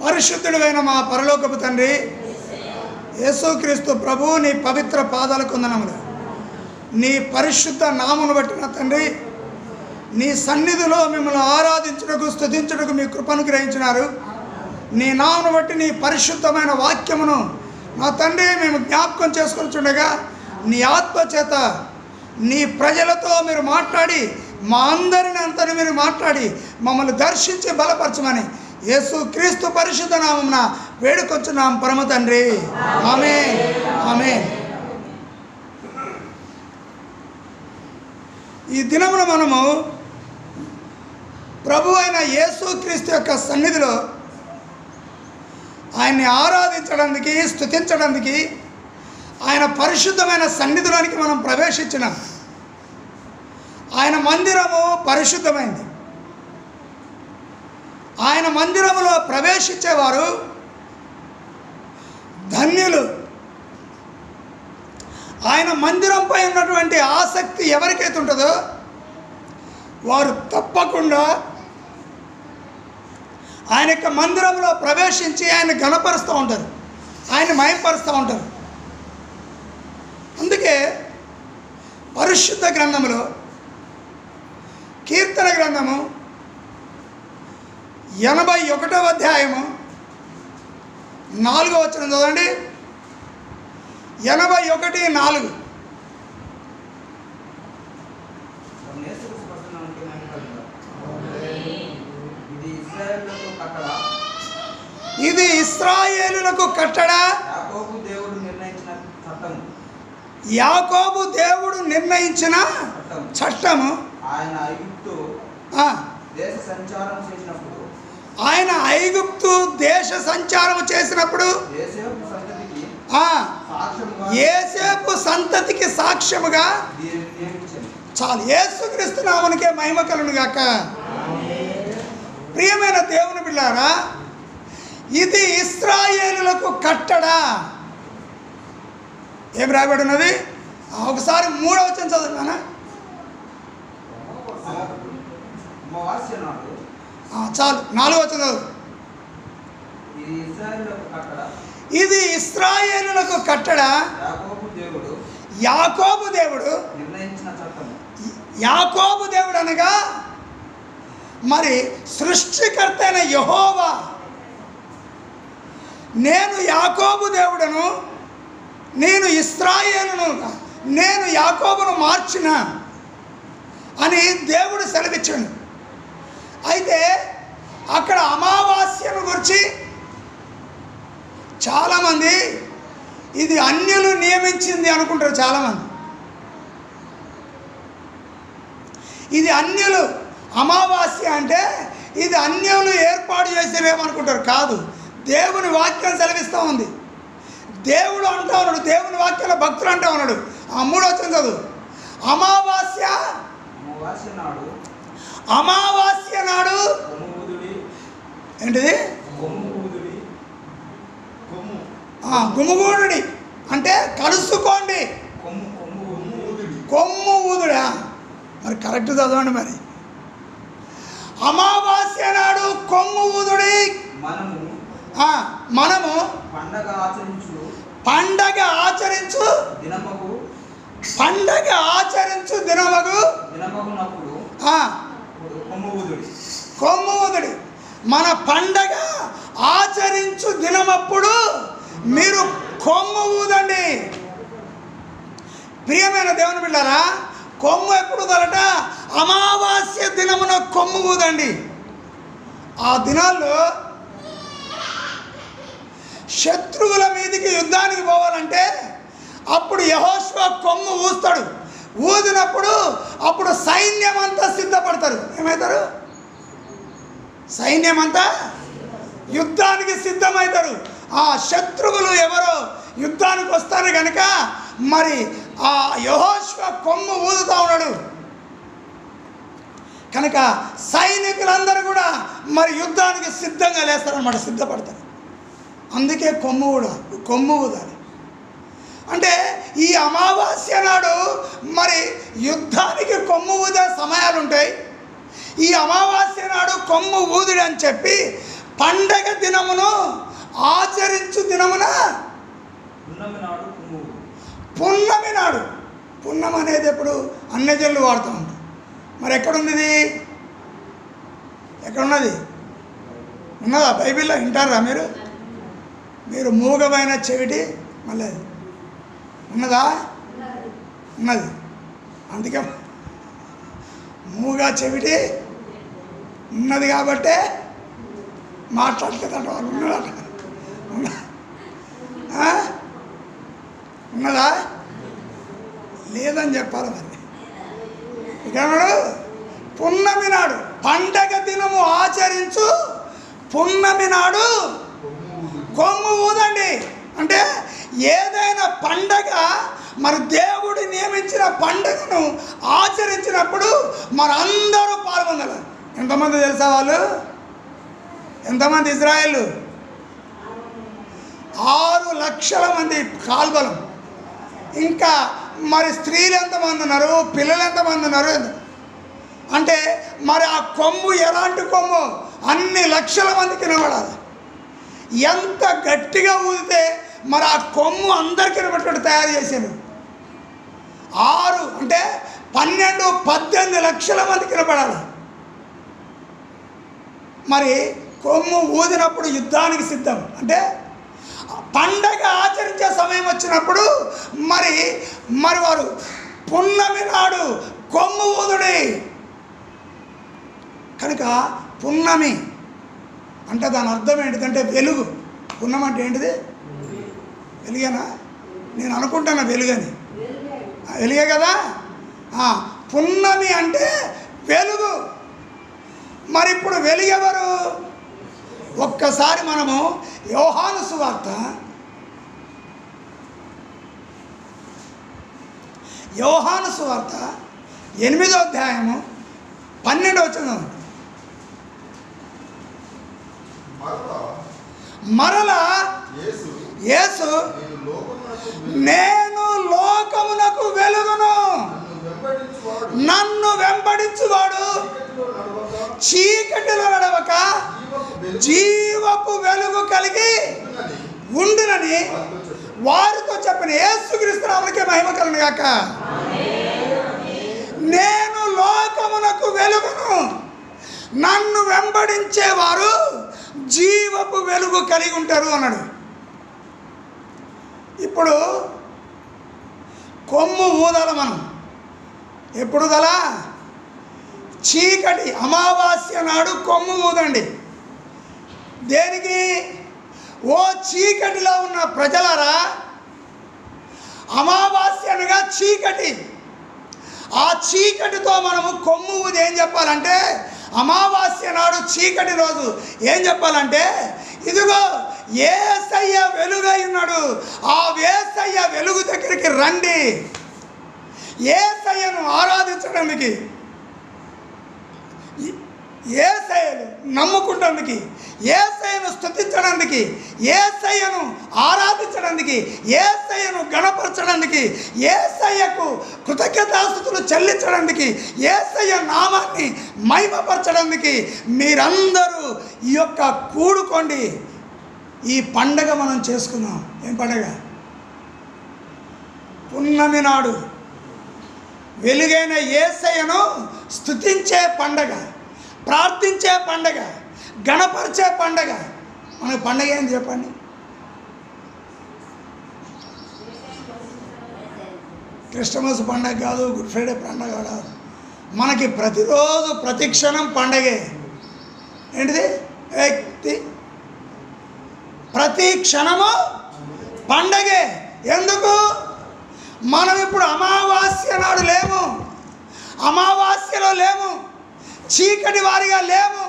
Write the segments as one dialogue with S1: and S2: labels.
S1: పరిశుద్ధుడైన మా పరలోకపు తండ్రి యేసుక్రీస్తు ప్రభు నీ పవిత్ర పాదాలకు వందనములు. నీ పరిశుద్ధ నామమును బట్టిన తండ్రి నీ సన్నిధిలో మిమ్మల్ని ఆరాధించుటకు స్తుతించుటకు మీ కృపను గ్రహించినారు. నీ నామమును బట్టి నీ పరిశుద్ధమైన వాక్యమును నా తండ్రి మేము జ్ఞాపకం చేసుకొనిచుండగా నీ ఆత్మ చేత నీ ప్రజలతో మీరు మాట్లాడి మా అందరిని అంతని మీరు మాట్లాడి మమ్మల్ని దర్శించి బలపరచమని యేసుక్రీస్తు పరిశుద్ధ నామమున వేడుకొంచున్నాం పరమ తండ్రి. ఆమేన్ ఆమేన్. ఈ దినమున మనము ప్రభు అయిన యేసుక్రీస్తు యొక్క సన్నిధిలో ఆయన్ని ఆరాధించడానికి స్తుతించడానికి ఆయన పరిశుద్ధమైన సన్నిధిలోనికి మనం ప్రవేశించినాం. ఆయన మందిరము పరిశుద్ధమైంది. ఆయన మందిరములో ప్రవేశించేవారు ధన్యులు. ఆయన మందిరంపై ఉన్నటువంటి ఆసక్తి ఎవరికైతే ఉంటుందో వారు తప్పకుండా ఆయన యొక్క మందిరంలో ప్రవేశించి ఆయన ఘనపరుస్తూ ఉంటారు, ఆయన మహిమపరుస్తూ ఉంటారు. అందుకే పరిశుద్ధ గ్రంథములో కీర్తన గ్రంథము 81వ అధ్యాయము 4వ వచనం చదవండి. 81:4. ఇది ఇశ్రాయేలులకు కట్టడ, యాకోబు దేవుడు నిర్ణయించిన చట్టము. ఆయన ఐగుప్తు దేశ సంచారము చేసినప్పుడు యేసేపు సంతతికి సాక్ష్యముగా చాలు. యేసుక్రీస్తు నామమునకే మహిమ కలుగును గాక. ప్రియమైన దేవుని బిడ్డలారా, ఇది ఇశ్రాయేలులకు కట్టడ. ఏం రాయబడి ఉన్నది? ఒకసారి 3వ వచనం చదువుతానా? చాలు, 4వ వచనం చదువు. ఇది ఇశ్రాయేలులకు కట్టడ, యాకోబు దేవుడు. యాకోబు దేవుడు అనగా మరి సృష్టికర్త అయిన యెహోవా. నేను యాకోబు దేవుడను, నేను ఇశ్రాయేలును, నేను యాకోబును మార్చిన అని దేవుడు సెలవిచ్చాడు. అయితే అక్కడ అమావాస్యను గురించి చాలామంది ఇది అన్యులు నియమించింది అనుకుంటారు. చాలామంది ఇది అన్యులు, అమావాస్య అంటే ఇది అన్యులు ఏర్పాటు చేసేవేమనుకుంటారు. కాదు, దేవుని వాక్యం సెలవిస్తూ ఉంది. దేవుడు అంటా ఉన్నాడు, దేవుని వాక్యంలో భక్తులు అంటా ఉన్నాడు. 3వ వచనం చదువు. అమావాస్య నాడు ఏంటిది? గుమిగూడుడి అంటే కలుసుకోండి. కొమ్ము ఊదుడా? మరి కరెక్ట్ చదవండి. మరి అమావాస్య నాడు కొమ్ము ఊదుడి. మనము పండగ ఆచరించు దినమగు కొమ్ము ఊదుడి. మన పండగ ఆచరించు దినమప్పుడు మీరు కొమ్ము ఊదండి. ప్రియమైన దేవుని బిడ్డలారా, కొమ్ము ఎప్పుడు ఊదాలట? అమావాస్య దినమున కొమ్ము ఊదండి. ఆ దినాల్లో శత్రువుల మీదికి యుద్ధానికి పోవాలంటే అప్పుడు యెహోషువ కొమ్ము ఊస్తాడు. ఊదినప్పుడు అప్పుడు సైన్యం అంతా సిద్ధపడతారు. ఏమవుతారు? సైన్యం అంతా యుద్ధానికి సిద్ధమవుతారు. ఆ శత్రువులు ఎవరో యుద్ధానికి వస్తారు కనుక మరి ఆ యెహోషువ కొమ్ము ఊదుతూ ఉన్నాడు కనుక సైనికులందరూ కూడా మరి యుద్ధానికి సిద్ధంగా లేస్తారన్నమాట, సిద్ధపడతారు. అందుకే కొమ్ము ఊదాలి. అంటే ఈ అమావాస్య నాడు మరి యుద్ధానికి కొమ్ము ఊదే సమయాలు ఉంటాయి. ఈ అమావాస్య నాడు కొమ్ము ఊదుడు అని చెప్పి పండగ దినమును ఆచరించు దినమున పున్నమి నాడు. పున్నం అనేది ఎప్పుడు అన్యజనులు వాడుతూ ఉంటారు. మరి ఎక్కడుంది ఇది? ఎక్కడున్నది? ఉన్నదా బైబిల్లో? వింటారా మీరు? మీరు మూగమైన చెవిటి మళ్ళీ ఉన్నదా? ఉన్నది. అందుకే మూగా చెవిటి ఉన్నది కాబట్టే మాట్లాడలేదట వాళ్ళు. ఉన్నదట. ఉన్నదా? లేదని చెప్పాలి. మరి ఇక్కడ పున్నమి నాడు పండగ దినము ఆచరించు పున్నమి నాడు కొమ్ము ఊదండి. అంటే ఏదైనా పండగ, మరి దేవుడు నియమించిన పండుగను ఆచరించినప్పుడు మనందరూ పాల్గొనాలి. ఎంతమంది తెలుసా వాళ్ళు? ఎంతమంది? ఇజ్రాయేలు 6 లక్షల మంది కాల్బలం. ఇంకా మరి స్త్రీలు ఎంతమంది ఉన్నారు, పిల్లలు ఎంతమంది ఉన్నారు? అంటే మరి ఆ కొమ్ము ఎలాంటి కొమ్ము? అన్ని లక్షల మందికి వినబడాలి. ఎంత గట్టిగా ఊదితే మరి ఆ కొమ్ము అందరికీ వినబట్టేట్టు తయారు చేశారు. 6 అంటే 12, 18 లక్షల మందికి వినబడాలి. మరి కొమ్ము ఊదినప్పుడు యుద్ధానికి సిద్ధం. అంటే పండగ ఆచరించే సమయం వచ్చినప్పుడు మరి వారు పున్నమి నాడు కొమ్ము ఊదుడి. కనుక పున్నమి అంటే దాని అర్థం ఏంటిదంటే వెలుగు. పున్నం అంటే ఏంటిది? వెలుగేనా? నేను అనుకుంటాను వెలుగని. వెలుగే కదా. పున్నమి అంటే వెలుగు. మరి ఇప్పుడు వెలుగెవరు? ఒక్కసారి మనము యోహాను సువార్త 8వ అధ్యాయము 12వ వచనం. మరలా యేసు నేను లోకమునకు వెలుగును, నన్ను వెంబడించువాడు చీకటిలో నడవక జీవపు వెలుగు కలిగి ఉండునని వారితో చెప్పిన. యేసుక్రీస్తు నామమునకే మహిమ కలుగును గాక. నేను లోకమునకు వెలుగును, నన్ను వెంబడించేవారు జీవపు వెలుగు కలిగి ఉంటారు అన్నాడు. ఇప్పుడు కొమ్ము ఊదాల మనం ఎప్పుడు గలా? చీకటి అమావాస్య నాడు కొమ్ము ఊదండి. దేనికి? ఓ చీకటిలో ఉన్న ప్రజలారా, అమావాస్య అనగా చీకటి. ఆ చీకటితో మనము కొమ్ము ఊది ఏం చెప్పాలంటే, అమావాస్య నాడు చీకటి రోజు ఏం చెప్పాలంటే, ఇదిగో యేసయ్య వెలుగై ఉన్నాడు, ఆ యేసయ్య వెలుగు దగ్గరికి రండి. యేసయ్యను ఆరాధించడానికి, యేసయ్యను నమ్ముకుంటానికి, యేసయ్యను స్తుతించడానికి, యేసయ్యను ఆరాధించడానికి, యేసయ్యను గణపరచడానికి, యేసయ్యకు కృతజ్ఞతాస్తుతులు చెల్లించడానికి, యేసయ్య నామాన్ని మహిమపరచడానికి మీరందరూ ఈ యొక్క కూడుకోండి. ఈ పండగ మనం చేసుకుందాం. ఏం పండగ? పున్నమి నాడు వెలుగైన యేసయ్యను స్తుతించే పండగ, ప్రార్థించే పండగ, గణపరిచే పండగ. మనకు పండగ ఏంది చెప్పండి? క్రిస్టమస్ పండగ కాదు, గుడ్ ఫ్రైడే పండగ కాదు. మనకి ప్రతిరోజు ప్రతి క్షణం పండగే. ఏంటిది? ప్రతి క్షణము పండగే. ఎందుకు? మనం ఇప్పుడు అమావాస్య నాడు లేము, అమావాస్యలో లేము, చీకటి వారిగా లేము.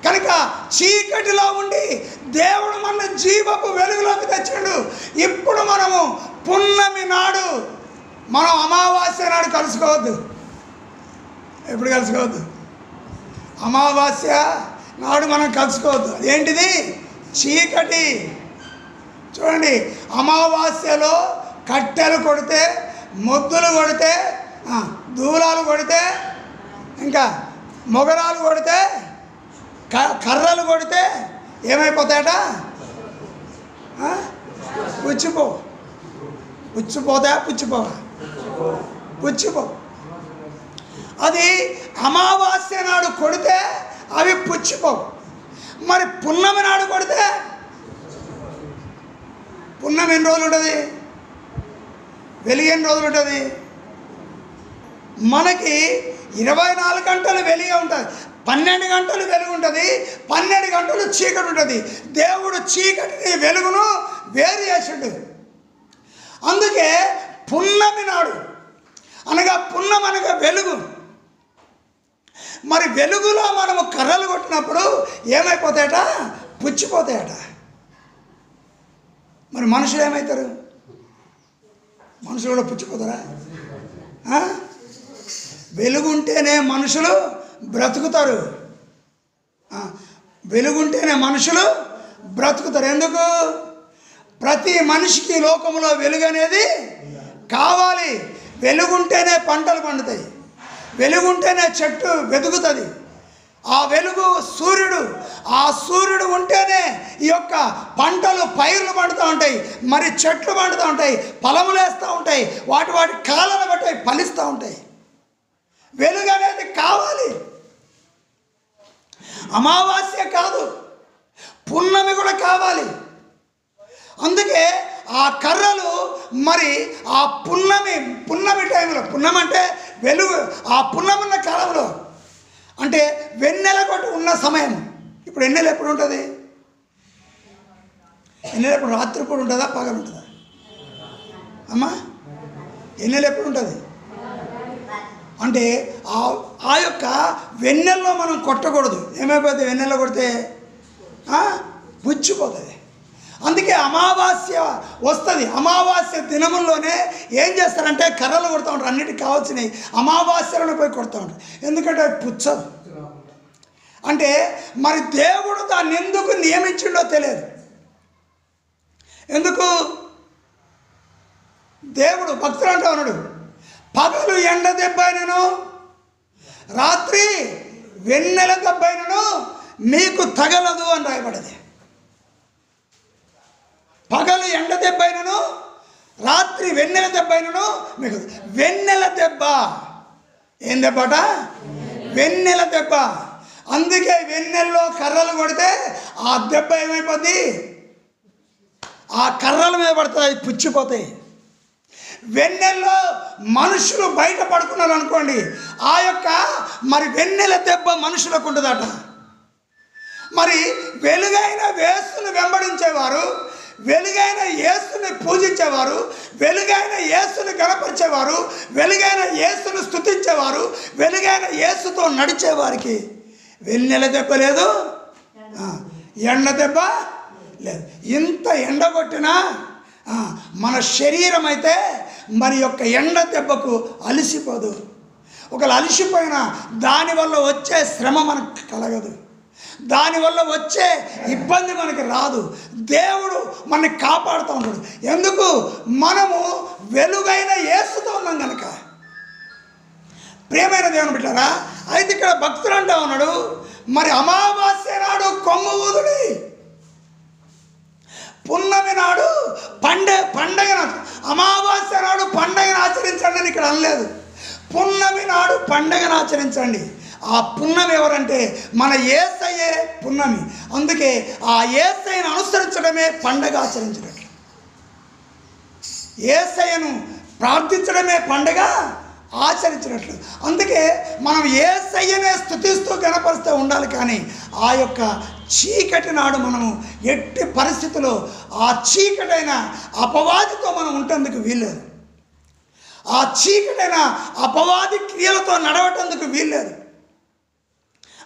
S1: కనుక చీకటిలో ఉండి దేవుడు మన జీవపు వెలుగులోకి తెచ్చాడు. ఇప్పుడు మనము పున్నమి నాడు, మనం అమావాస్య నాడు కలుసుకోవద్దు. ఎప్పుడు కలుసుకోవద్దు? అమావాస్య నాడు మనం కలుసుకోవద్దు. అదేంటిది? చీకటి. చూడండి, అమావాస్యలో కట్టెలు కొడితే, మొద్దులు కొడితే, దూలాలు కొడితే, ఇంకా మొగరాలు కొడితే కర్రలు కొడితే ఏమైపోతాయట? పుచ్చిపోతాయా? పుచ్చిపో. అది అమావాస్య నాడు కొడితే అవి పుచ్చిపోవు. మరి పున్నమి నాడు కొడితే, పున్నమి ఎన్ని రోజులు ఉంటుంది? వెలుగు ఎన్ని రోజులు ఉంటుంది? మనకి 24 గంటలు వెలుగే ఉంటుంది. 12 గంటలు వెలుగు ఉంటుంది, 12 గంటలు చీకటి ఉంటుంది. దేవుడు చీకటిని వెలుగును వేరు చేసిండు. అందుకే పున్నమి నాడు అనగా పున్నమి అనగా వెలుగు. మరి వెలుగులో మనము కర్రలు కొట్టినప్పుడు ఏమైపోతాయట? పుచ్చిపోతాయట. మరి మనుషులు ఏమవుతారు? మనుషులు కూడా పుచ్చిపోతారా? వెలుగుంటేనే మనుషులు బ్రతుకుతారు. వెలుగుంటేనే మనుషులు బ్రతుకుతారు. ఎందుకు? ప్రతి మనిషికి లోకంలో వెలుగు అనేది కావాలి. వెలుగుంటేనే పంటలు పండుతాయి, వెలుగుంటేనే చెట్టు వెతుకుతుంది. ఆ వెలుగు సూర్యుడు, ఆ సూర్యుడు ఉంటేనే ఈ యొక్క పంటలు పైర్లు పండుతూ ఉంటాయి, మరి చెట్లు పండుతూ ఉంటాయి, ఫలములు వేస్తూ ఉంటాయి, వాటి కాలాన్ని బట్టి ఫలిస్తూ ఉంటాయి. వెలుగు అనేది కావాలి. అమావాస్య కాదు, పున్నమి కూడా కావాలి. అందుకే ఆ కర్రలు మరి ఆ పున్నమి టైంలో, పున్నమి అంటే వెలుగు, ఆ పున్నమి ఉన్న కాలంలో అంటే వెన్నెల కొట్టు ఉన్న సమయం. ఇప్పుడు వెన్నెల ఎప్పుడు ఉంటుంది? వెన్నెల ఎప్పుడు? రాత్రిపూట ఉంటుందా, పగలు ఉంటుందా అమ్మా? వెన్నెల ఎప్పుడు ఉంటుంది అంటే ఆ యొక్క వెన్నెల్లో మనం కొట్టకూడదు. ఏమైపోతుంది? వెన్నెల్లో కొడితే పుచ్చిపోతుంది. అందుకే అమావాస్య వస్తుంది. అమావాస్య దినముల్లోనే ఏం చేస్తారంటే కర్రలు కొడుతూ ఉంటారు. అన్నిటికి కావాల్సినవి అమావాస్యలోనే పోయి కొడుతూ ఉంటారు. ఎందుకంటే అది పుచ్చదు. అంటే మరి దేవుడు దాన్ని ఎందుకు నియమించిండో తెలియదు. ఎందుకు? దేవుడు భక్తులు అంటూ ఉన్నాడు, పగలు ఎండ దెబ్బైనను రాత్రి వెన్నెల దెబ్బైనను మీకు తగలదు అని రాయబడింది. పగలు ఎండ దెబ్బైనను రాత్రి వెన్నెల దెబ్బైనను మీకు. వెన్నెల దెబ్బ ఏం దెబ్బట? వెన్నెల దెబ్బ. అందుకే వెన్నెల్లో కర్రలు కొడితే ఆ దెబ్బ ఏమైపోద్ది? ఆ కర్రల మీద పడుతుంది, పుచ్చిపోతాయి. వెన్నెల్లో మనుషులు బయట పడుకున్నారు అనుకోండి, ఆ యొక్క మరి వెన్నెల దెబ్బ మనుషులకు ఉంటుందట. మరి వెలుగైన యేసుని వెంబడించేవారు, వెలుగైన యేసుని పూజించేవారు, వెలుగైన యేసుని గణపరిచేవారు, వెలుగైన యేసుని స్తుతించేవారు, వెలుగైన యేసుతో నడిచేవారికి వెన్నెల దెబ్బ లేదు, ఎండ దెబ్బ లేదు. ఇంత ఎండ కొట్టినా మన శరీరం అయితే మరి యొక్క ఎండ దెబ్బకు అలసిపోదు. ఒకవేళ అలసిపోయినా దానివల్ల వచ్చే శ్రమ మనకు కలగదు, దానివల్ల వచ్చే ఇబ్బంది మనకి రాదు. దేవుడు మనని కాపాడుతూ ఉంటాడు. ఎందుకు? మనము వెలుగైన యేసుతో ఉన్నాం కనుక. ప్రియమైన దేవుని బిడ్డలారా, అయితే ఇక్కడ భక్తులు అంటూ ఉన్నాడు, మరి అమావాస్య నాడు కొమ్ము ఊదుడి, పున్నమి నాడు పండగను, అమావాస్య నాడు పండగను ఆచరించండి అని ఇక్కడ అనలేదు. పున్నమి నాడు పండగను ఆచరించండి. ఆ పున్నమి ఎవరంటే మన యేసయ్యే పున్నమి. అందుకే ఆ యేసయ్యను అనుసరించడమే పండగ ఆచరించినట్లు, యేసయ్యను ప్రార్థించడమే పండగ ఆచరించినట్లు. అందుకే మనం యేసయ్యనే స్తుతిస్తూ గణపరుస్తూ ఉండాలి. కానీ ఆ యొక్క చీకటి నాడు మనము ఎట్టి పరిస్థితుల్లో ఆ చీకటైన అపవాదితో మనం ఉంటేందుకు వీల్లేదు, ఆ చీకటైన అపవాది క్రియలతో నడవటందుకు వీల్లేదు.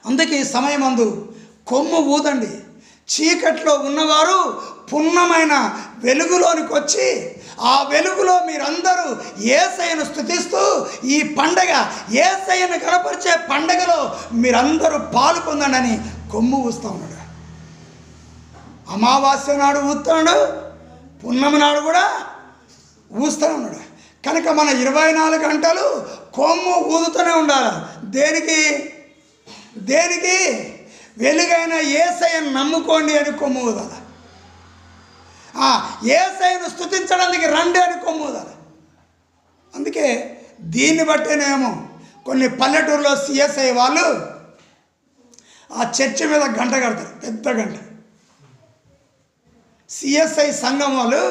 S1: అందుకే ఈ సమయమందు కొమ్ము ఊదండి. చీకట్లో ఉన్నవారు పున్నమైన వెలుగులోనికి వచ్చి ఆ వెలుగులో మీరందరూ యేసయ్యను స్తుతిస్తూ ఈ పండగ, యేసయ్యను కనపరిచే పండగలో మీరందరూ పాలు పొందండి కొమ్ము ఊస్తూ ఉన్నాడు. అమావాస్య నాడు ఊస్తున్నాడు, పున్నమి నాడు కూడా ఊస్తూనే ఉన్నాడు. కనుక మన 24 గంటలు కొమ్ము ఊదుతూనే ఉండాలి. దేనికి? వెలుగైన యేసయ్యను నమ్ముకోండి అని కొమ్ము ఊదాలి. యేసయ్యను స్తుతించడానికి రండి అని కొమ్ము ఊదాలి. అందుకే దీన్ని బట్టేనేమో కొన్ని పల్లెటూరులో సిఎస్ఐ వాళ్ళు ఆ చర్చి మీద గంట కడతారు, పెద్ద గంట. సిఎస్ఐ సంఘం వాళ్ళు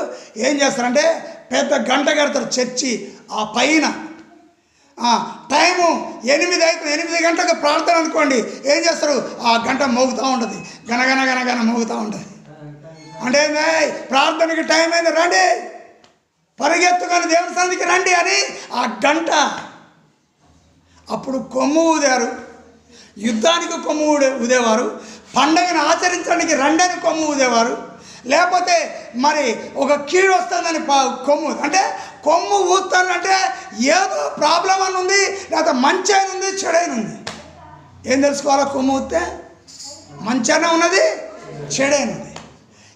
S1: ఏం చేస్తారంటే పెద్ద గంట కడతారు చర్చి ఆ పైన. టైము 8 అయితే 8 గంటలకు ప్రార్థన అనుకోండి, ఏం చేస్తారు, ఆ గంట మోగుతూ ఉంటుంది, గనగన గనగన మోగుతూ ఉంటుంది. అంటే ప్రార్థనకి టైం అయింది, రండి పరిగెత్తుకొని దేవుని సన్నిధికి రండి అని ఆ గంట. అప్పుడు కొమ్ము ఊదారు, యుద్ధానికి కొమ్ము ఊదేవారు, పండగను ఆచరించడానికి రండి అని కొమ్ము ఊదేవారు. లేకపోతే మరి ఒక కీడు వస్తుందని కొమ్ము, అంటే కొమ్ము ఊస్తానంటే ఏదో ప్రాబ్లం అని ఉంది, లేకపోతే మంచి అయిన ఉంది, చెడైన ఉంది. ఏం తెలుసుకోవాలో, కొమ్ము ఊస్తే మంచైనా ఉన్నది, చెడైన ఉంది.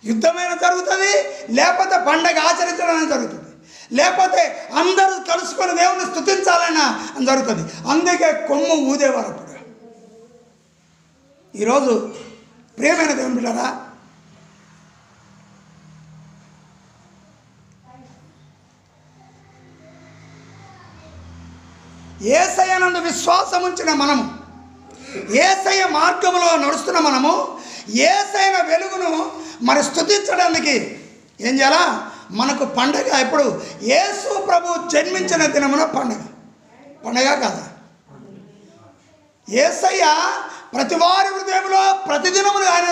S1: యుద్ధమైన జరుగుతుంది, లేకపోతే పండగ ఆచరించడం జరుగుతుంది, లేకపోతే అందరూ కలుసుకొని దేవుని స్తుతించాలన్నా జరుగుతుంది. అందుకే కొమ్ము ఊదేవారు. అప్పుడు ఈరోజు ప్రియమైన దేవుని బిడ్డలారా, యేసయ్య నందు విశ్వాసం ఉంచిన మనము, యేసయ్య మార్గంలో నడుస్తున్న మనము, యేసయ్య వెలుగును మరి స్తుతించడానికి ఏం చేయాలా? మనకు పండగ ఎప్పుడు? యేసు ప్రభు జన్మించిన దినమున పండగ కాదా? యేసయ్య ప్రతి వారి హృదయంలో ప్రతిదినమును ఆయన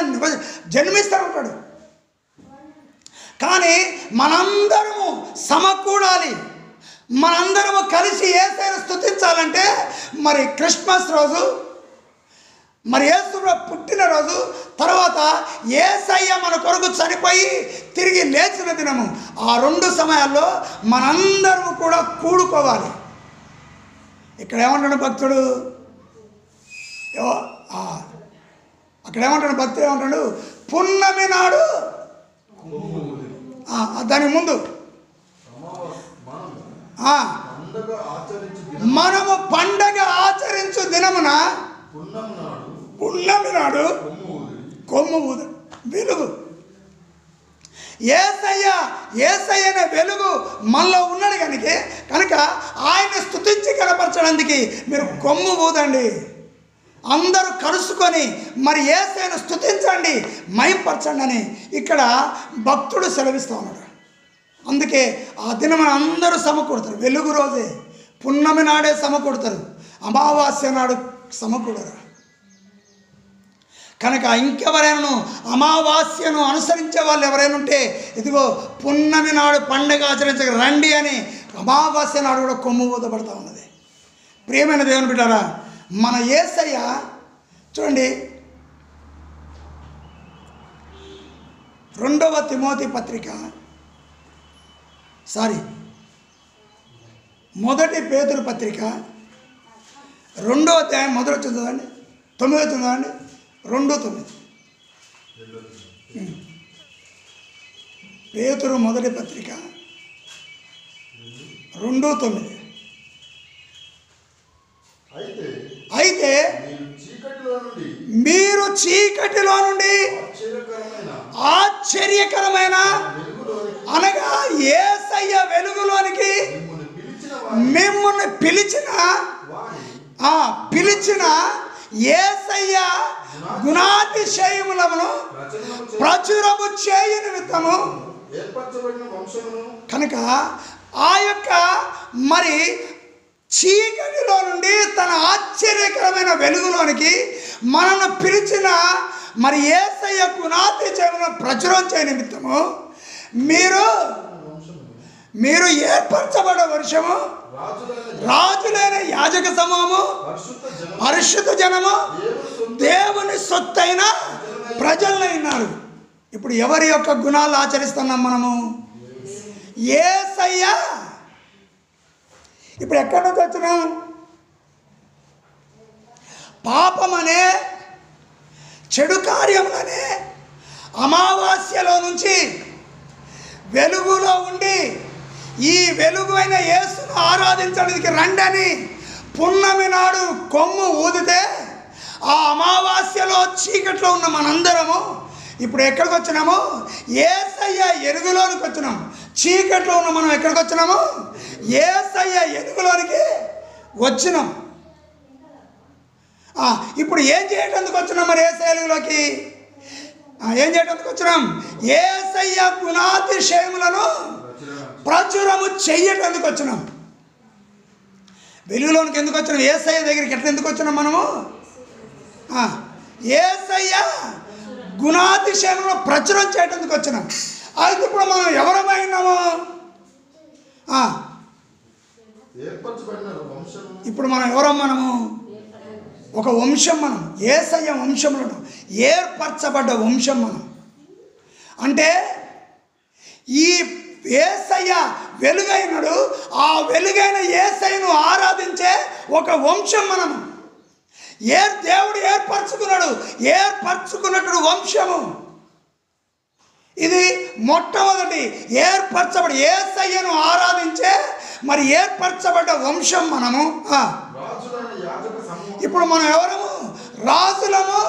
S1: జన్మిస్తూ ఉంటాడు. కానీ మనందరము సమకూడాలి, మనందరము కలిసి యేసయ్యను స్తుతించాలంటే మరి క్రిస్మస్ రోజు, మరి యేసు పుట్టినరోజు, తర్వాత యేసయ్య మన కొరకు చనిపోయి తిరిగి లేచిన దినము, ఆ 2 సమయాల్లో మనందరము కూడా కూడుకోవాలి. ఇక్కడ ఏమంటాడు భక్తుడు? అక్కడ ఏమంటాడు భక్తుడు? ఏమంటాడు? పున్నమి నాడు, దాని ముందు మనము పండగ ఆచరించు దినమున పున్నమి నాడు కొమ్ము ఊద. వెలుగు యేసయ్య వెలుగు మనలో ఉన్నాడు కనుక ఆయన స్తుతించి కనపరచడానికి మీరు కొమ్ము ఊదండి. అందరూ కలుసుకొని మరి యేసయ్యను స్తుతించండి, మహింపరచండి అని ఇక్కడ భక్తుడు సెలవిస్తూ ఉన్నాడు. అందుకే ఆ దినమున అందరూ సమకూడతారు. వెలుగు రోజే, పున్నమి నాడే సమకూడతారు, అమావాస్య నాడు సమకూడరు. కనుక ఇంకెవరైనా అమావాస్యను అనుసరించే వాళ్ళు ఎవరైనా ఉంటే, ఇదిగో పున్నమి నాడు పండగ ఆచరించక రండి అని అమావాస్య నాడు కూడా కొమ్ము ఊదబడతా ఉన్నది. ప్రియమైన దేవుని బిడ్డారా, మన యేసయ్య చూడండి, 2వ తిమోతి పత్రిక, 1 పేతురు పత్రిక 2వ అధ్యాయం మొదలు చదవండి, 9 చదవండి. 2:9 పేతురు మొదటి పత్రిక 2:9. అయితే మీరు చీకటిలో నుండి ఆశ్చర్యకరమైన అనగా యేసయ్య వెలుగులోనికి మిమ్మల్ని పిలిచిన యేసయ్య గుణాతిశయములను ప్రచురము చేయు నిమిత్తము కనుక ఆ యొక్క మరి చీకటిలో నుండి తన ఆశ్చర్యకరమైన వెలుగులోనికి మనల్ని పిలిచిన మరి యేసయ్య గుణాతిశయములను ప్రచురం చేయ నిమిత్తము మీరు ఏర్పరచబడే వర్షము, రాజులైన యాజక సమూహము, పరిశుద్ధ జనము, దేవుని సొత్తైన ప్రజలైనారు. ఇప్పుడు ఎవరి యొక్క గుణాలు ఆచరిస్తున్నాం మనము? యేసయ్య. ఇప్పుడు ఎక్కడి నుంచి వచ్చినాం? పాపమనే చెడు కార్యములనే అమావాస్యలో నుంచి వెలుగులో ఉండి ఈ వెలుగు అయిన యేసును ఆరాధించడానికి రండని పున్నమి నాడు కొమ్ము ఊదితే ఆ అమావాస్యలో చీకట్లో ఉన్న మనందరము ఇప్పుడు ఎక్కడికి వచ్చినాము? యేసయ్య ఎలుగులోనికి వచ్చినాము. చీకట్లో ఉన్న మనం ఎక్కడికి వచ్చినాము? యేసయ్య ఎలుగులోనికి వచ్చినాం. ఇప్పుడు ఏం చేయడానికి వచ్చినాం? మరి యేసయ్య ఎలుగులోకి ఏం చేయడానికి వచ్చినాం? యేసయ్య గుణాతిశయములను ప్రచురము చెయ్యటానికి వచ్చినాం. వెలుగులోనికి ఎందుకు వచ్చినాం? యేసయ్య దగ్గరికి ఎట్లా ఎందుకు వచ్చినాం మనము? యేసయ్య గుణాతిశయములను ప్రచురం చేయడానికి వచ్చినాం. అయితే ఇప్పుడు మనం ఎవరమైనాము? ఇప్పుడు మనం ఎవరం? మనము ఒక వంశం. మనం యేసయ్య వంశములను ఏర్పరచబడ్డ వంశం మనం. అంటే ఈ యేసయ్య వెలుగైనడు, ఆ వెలుగైన యేసయ్యను ఆరాధించే ఒక వంశం మనము. దేవుడు ఏర్పరచుకున్నట్టు వంశము ఇది. మొట్టమొదటి ఏర్పరచబడి యేసయ్యను ఆరాధించే మరి ఏర్పరచబడ్డ వంశం మనము. ఇప్పుడు మనం ఎవరము? రాజులము,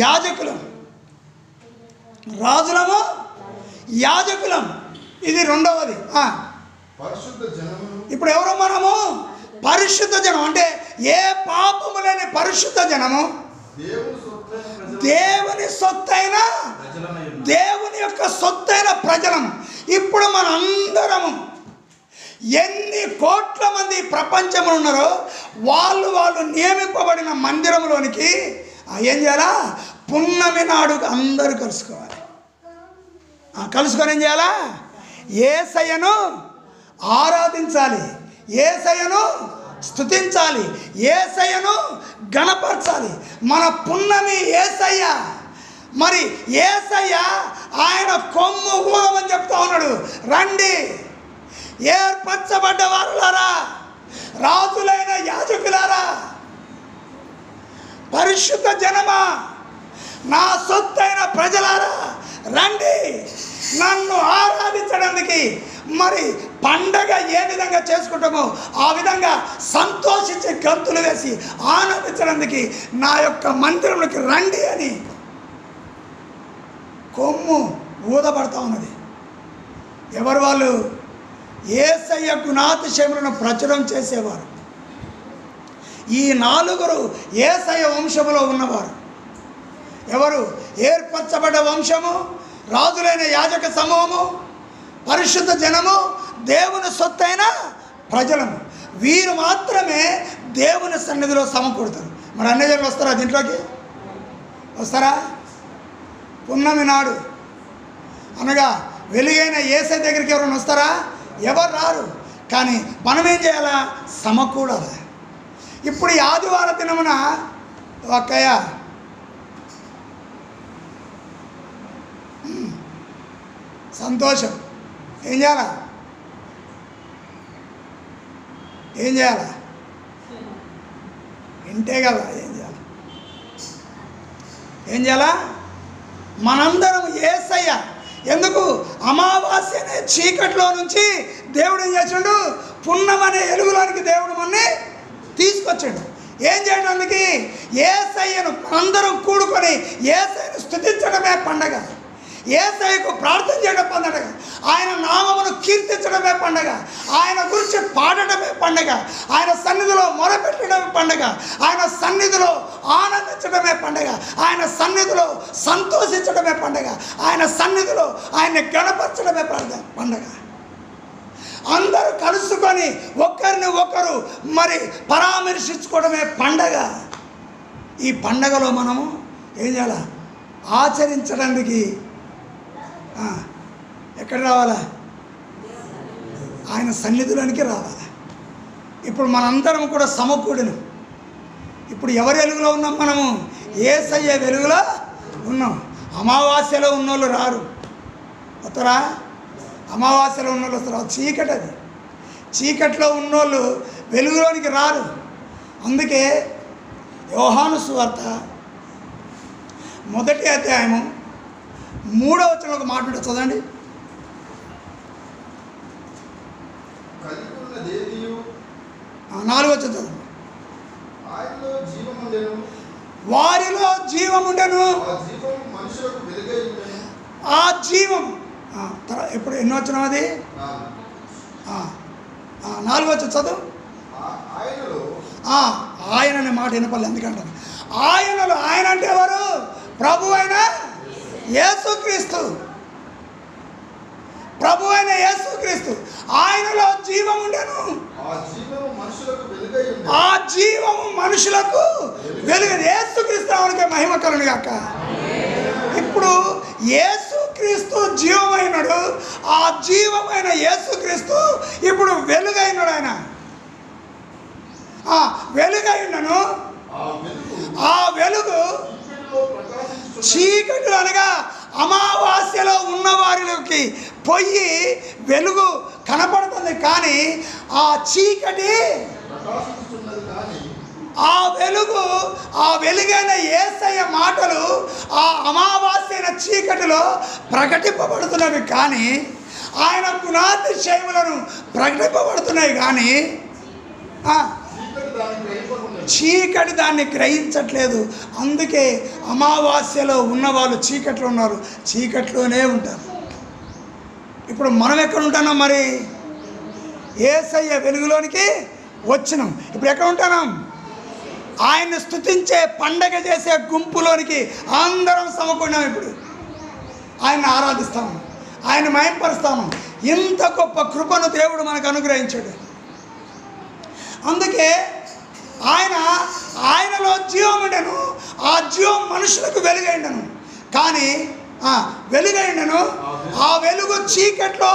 S1: యాజకులము. రాజులము, యాజకులం. ఇది రెండవది. ఇప్పుడు ఎవరు మనము? పరిశుద్ధ జనం. అంటే ఏ పాపము లేని పరిశుద్ధ జనము, దేవుని సొత్తైన, దేవుని యొక్క సొత్తైన ప్రజలము. ఇప్పుడు మన అందరము ఎన్ని కోట్ల మంది ప్రపంచంలో ఉన్నారో వాళ్ళు నియమింపబడిన మందిరంలోనికి ఏం చేయాలా? పున్నమి నాడు అందరూ కలుసుకోవాలి. కలుసుకొని ఏం చేయాలా? యేసయ్యను ఆరాధించాలి, యేసయ్యను స్తుతించాలి, యేసయ్యను గణపరచాలి. మన పున్నమి యేసయ్య. మరి యేసయ్య ఆయన కొమ్ము ఊదమని చెప్తా ఉన్నాడు. రండి ఏర్పరచబడ్డ వారులారా, రాజులైన యాజకులారా, పరిశుద్ధ జనమా, నా సొత్తైన ప్రజలారా, రండి నన్ను ఆరాధించడానికి. మరి పండగ ఏ విధంగా చేసుకుంటామో ఆ విధంగా సంతోషించి గంతులు వేసి ఆనందించడానికి నా యొక్క మందిరంలోకి రండి అని కొమ్ము ఊదబడతా ఉన్నది. ఎవరు వాళ్ళు? యేసయ్య గుణాతిశయములను ప్రచురం చేసేవారు. ఈ నలుగురు యేసయ్య వంశములో ఉన్నవారు. ఎవరు? ఏర్పరచబడ్డ వంశము, రాజులైన యాజక సమూహము, పరిశుద్ధ జనము, దేవుని సొత్తైన ప్రజలము. వీరు మాత్రమే దేవుని సన్నిధిలో సమకూడతారు. మరి అన్ని జనులు వస్తారా? దీంట్లోకి వస్తారా? పున్నమి నాడు అనగా వెలుగైన యేసయ్య దగ్గరికి ఎవరైనా వస్తారా? ఎవరు రారు. కానీ మనం ఏం చేయాలా? సమకూడాలి. ఇప్పుడు ఈ ఆదివారం దినమున ఒక్కయ్య సంతోషం. ఏం చేయాలా? ఏం చేయాలా? వింటే కదా ఏం చేయాలి? ఏం చేయాలా? మనందరం యేసయ్య. ఎందుకు? అమావాస్య అనే చీకట్లో నుంచి దేవుడు ఏం చేసాడు? పున్నమనే ఎలుగులోనికి దేవుడు మనని తీసుకొచ్చాడు. ఏం చేయడానికి? యేసయ్యను అందరం కూడుకొని యేసయ్యను స్తుతించడమే పండగ. యేసయ్యకు ప్రార్థన చేయడం పండగ. ఆయన నామమును కీర్తించడమే పండగ. ఆయన గురించి పాడటమే పండగ. ఆయన సన్నిధిలో మొరపెట్టడమే పండగ. ఆయన సన్నిధిలో ఆనందించడమే పండగ. ఆయన సన్నిధిలో సంతోషించడమే పండగ. ఆయన సన్నిధిలో ఆయన్ని గణపరచడమే పండగ. అందరూ కలుసుకొని ఒకరిని ఒకరు మరి పరామర్శించుకోవడమే పండగ. ఈ పండగలో మనము ఏం చేయాలి? ఆచరించడానికి ఎక్కడ రావాలా? ఆయన సన్నిధిలోనికి రావాలి. ఇప్పుడు మనందరం కూడా సమకూడిన. ఇప్పుడు ఎవరి వెలుగులో ఉన్నాం? మనము యేసయ్య వెలుగులో ఉన్నాం. అమావాస్యలో ఉన్నోళ్ళు రారు. వస్తారా? అమావాస్యలో ఉన్నోళ్ళు వస్తారు. చీకటి. అది చీకట్లో ఉన్నోళ్ళు వెలుగులోనికి రారు. అందుకే యోహాను సువార్త 1వ అధ్యాయము 3వ వచనంలో ఒక మాట ఉంటుంది, చదవండి.
S2: 4వ వచనం చదవండి.
S1: వారిలో జీవముండెను. ఆ జీవం ఎప్పుడు ఎన్నో వచ్చిన అది 4 వచ్చి చదువు. ఆయన అనే మాట వినపల్లి, ఎందుకంటారు ఆయనలో. ఆయన అంటే ఎవరు? ప్రభు అయిన యేసుక్రీస్తు. ప్రభు అయిన యేసుక్రీస్తు ఆయనలో జీవం ఉండెను. ఆ జీవము మనుషులకు వెలుగు. యేసుక్రీస్తు నామమునకే మహిమ కలుగును గాక. ఇప్పుడు యేసుక్రీస్తు జీవమైనడు. ఆ జీవమైన యేసుక్రీస్తు ఇప్పుడు వెలుగైనడు. ఆయన వెలుగైనను. ఆ వెలుగు చీకటి అనగా అమావాస్యలో ఉన్నవారిలోకి పోయి వెలుగు కనపడుతుంది, కానీ ఆ చీకటి ఆ వెలుగు, ఆ వెలుగైన యేసయ్య మాటలు ఆ అమావాస్యైన చీకటిలో ప్రకటింపబడుతున్నవి, కానీ ఆయన గుణాతిశయములను ప్రకటింపబడుతున్నాయి, కానీ చీకటి దాన్ని గ్రహించట్లేదు. అందుకే అమావాస్యలో ఉన్నవాళ్ళు చీకట్లో ఉన్నారు, చీకట్లోనే ఉంటారు. ఇప్పుడు మనం ఎక్కడ ఉంటున్నాం? మరి యేసయ్య వెలుగులోనికి వచ్చినాం. ఇప్పుడు ఎక్కడ ఉంటున్నాం? ఆయన్ని స్తుతించే పండగ చేసే గుంపులోనికి అందరం సమకూడినాం. ఇప్పుడు ఆయన్ని ఆరాధిస్తాము, ఆయన మహింపరుస్తాము. ఇంత గొప్ప కృపను దేవుడు మనకు అనుగ్రహించాడు. అందుకే ఆయనలో జీవం ఉండెను. ఆ జీవం మనుషులకు వెలుగైండను, కానీ వెలుగైండను. ఆ వెలుగు చీకట్లో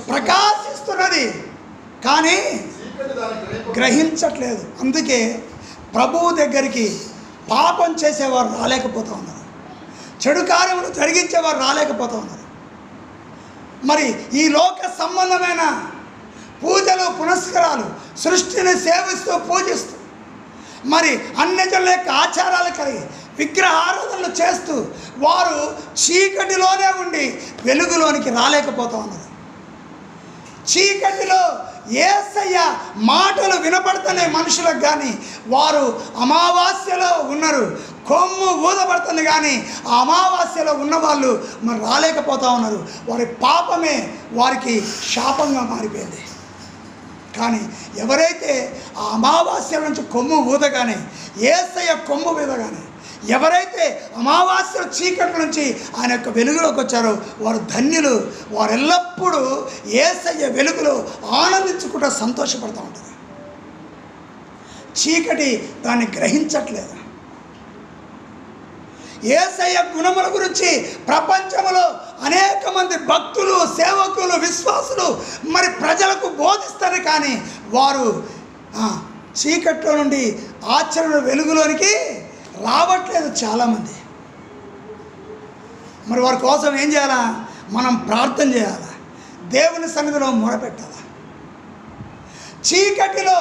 S1: ప్రకాశిస్తున్నది, కానీ గ్రహించట్లేదు. అందుకే ప్రభువు దగ్గరికి పాపం చేసేవారు రాలేకపోతూ ఉన్నారు, చెడు కార్యములు జరిగించేవారు రాలేకపోతూ ఉన్నారు. మరి ఈ లోక సంబంధమైన పూజలు పునస్కారాలు, సృష్టిని సేవిస్తూ పూజిస్తూ, మరి అన్యజనుల యొక్క ఆచారాలు కలిగి విగ్రహారాధనలు చేస్తూ వారు చీకటిలోనే ఉండి వెలుగులోనికి రాలేకపోతూ ఉన్నారు. చీకటిలో యేసయ్య మాటలు వినపడుతున్నాయి మనుషులకు, కానీ వారు అమావాస్యలో ఉన్నారు. కొమ్ము ఊదపడుతుంది, కానీ ఆ అమావాస్యలో ఉన్నవాళ్ళు మరి రాలేకపోతూ ఉన్నారు. వారి పాపమే వారికి శాపంగా మారిపోయింది. కానీ ఎవరైతే ఆ అమావాస్య నుంచి కొమ్ము ఊదగానే, యేసయ్య కొమ్ము ఊదగానే, ఎవరైతే అమావాస్య చీకటి నుంచి ఆయన యొక్క వెలుగులోకి వచ్చారో వారు ధన్యులు. వారు ఎల్లప్పుడూ యేసయ్య వెలుగులో ఆనందించుకుంటూ సంతోషపడుతూ ఉంటారు. చీకటి దాన్ని గ్రహించట్లేదు. యేసయ్య గుణముల గురించి ప్రపంచంలో అనేక మంది భక్తులు, సేవకులు, విశ్వాసులు మరి ప్రజలకు బోధిస్తారు, కానీ వారు చీకట్లో నుండి ఆచరణ వెలుగులోనికి రావట్లేదు చాలామంది. మరి వారి కోసం ఏం చేయాలా? మనం ప్రార్థన చేయాలా, దేవుని సన్నిధిలో మొరపెట్టాలా. చీకటిలో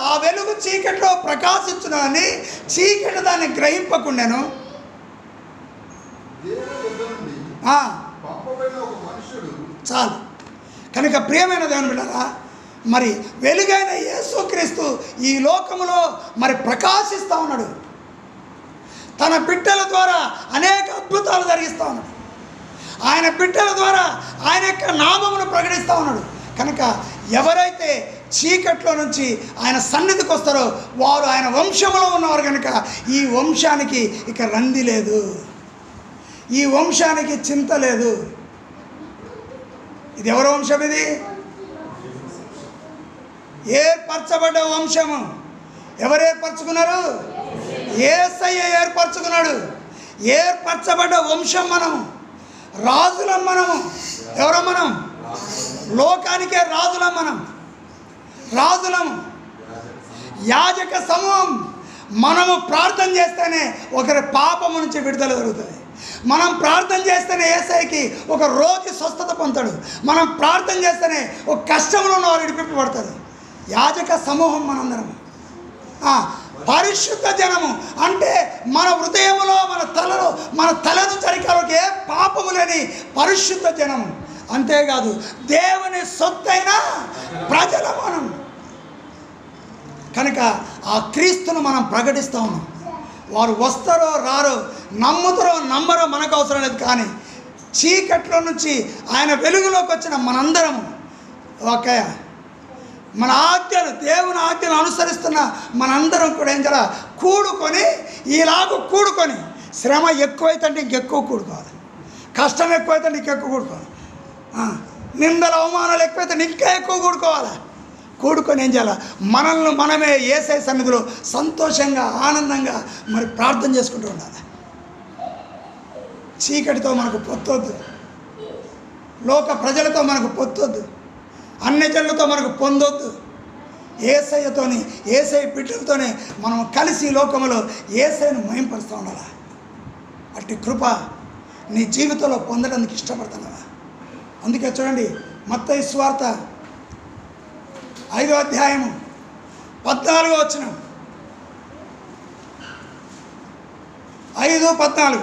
S1: ఆ వెలుగు చీకటిలో ప్రకాశించునని చీకటి దాన్ని గ్రహింపకుండాను. చాలు. కనుక ప్రియమైన దేవుని బిడ్డలారా, మరి వెలుగైన యేసుక్రీస్తు ఈ లోకములో మరి ప్రకాశిస్తూ ఉన్నాడు. తన బిడ్డల ద్వారా అనేక అద్భుతాలు జరిగిస్తూ ఉన్నాడు. ఆయన బిడ్డల ద్వారా ఆయన యొక్క నామమును ప్రకటిస్తూ ఉన్నాడు. కనుక ఎవరైతే చీకట్లో నుంచి ఆయన సన్నిధికి వస్తారో వారు ఆయన వంశంలో ఉన్నవారు. కనుక ఈ వంశానికి ఇక రంది లేదు, ఈ వంశానికి చింత లేదు. ఇది ఎవరి వంశం? ఇది ఏర్పరచబడ్డ వంశము. ఎవరు ఏర్పరచుకున్నారు? యేసయ్య ఏర్పరచుకున్నాడు. ఏర్పరచబడ్డ వంశం మనము, రాజులం మనము. ఎవరో మనం? లోకానికే రాజులం మనం, రాజులం, యాజక సమూహం. మనము ప్రార్థన చేస్తేనే ఒకరి పాపము నుంచి విడుదల జరుగుతుంది. మనం ప్రార్థన చేస్తేనే యేసయ్యకి ఒక రోగి స్వస్థత పొందుతాడు. మనం ప్రార్థన చేస్తేనే ఒక కష్టంలో ఉన్నవారు విడిపింపబడతారు. యాజక సమూహం మనందరం. పరిశుద్ధ జనము అంటే మన హృదయంలో, మన తల నుంచి అరికాలకు ఏ పాపము లేని పరిశుద్ధ జనము. అంతేకాదు దేవుని సొత్తైన ప్రజల మనం. కనుక ఆ క్రీస్తును మనం ప్రకటిస్తూ ఉన్నాం. వారు వస్తారో రారో, నమ్ముతారో నమ్మరో మనకు అవసరం లేదు. కానీ చీకట్లో నుంచి ఆయన వెలుగులోకి వచ్చిన మనందరము ఓకే, మన ఆజ్ఞలు, దేవుని ఆజ్ఞలు అనుసరిస్తున్న మనందరం కూడా ఏం చేయాలి? కూడుకొని, ఈలాగూ కూడుకొని, శ్రమ ఎక్కువైతే ఇంకెక్కువ కూడుకోవాలి, కష్టం ఎక్కువైతే ఇంకెక్కువ కూడుకోవాలి, నిందల అవమానాలు ఎక్కువైతే ఇంకా ఎక్కువ కూడుకోవాలి. కూడుకొని ఏం చేయాలి? మనల్ని మనమే యేసయ్య సన్నిధిలో సంతోషంగా ఆనందంగా మరి ప్రార్థన చేసుకుంటూ ఉండాలి. చీకటితో మనకు పొత్తొద్దు, లోక ప్రజలతో మనకు పొత్తొద్దు, అన్యజనులతో మనకు పొందొద్దు. యేసయ్యతోని, యేసయ్య బిడ్డలతోనే మనం కలిసి లోకములో యేసయ్యను మహింపరుస్తూ ఉండాలి. అట్టి కృప నీ జీవితంలో పొందడానికి ఇష్టపడుతున్నావా? అందుకే చూడండి, మత్తయి సువార్త 5వ అధ్యాయము 14వ వచనం, 5:14,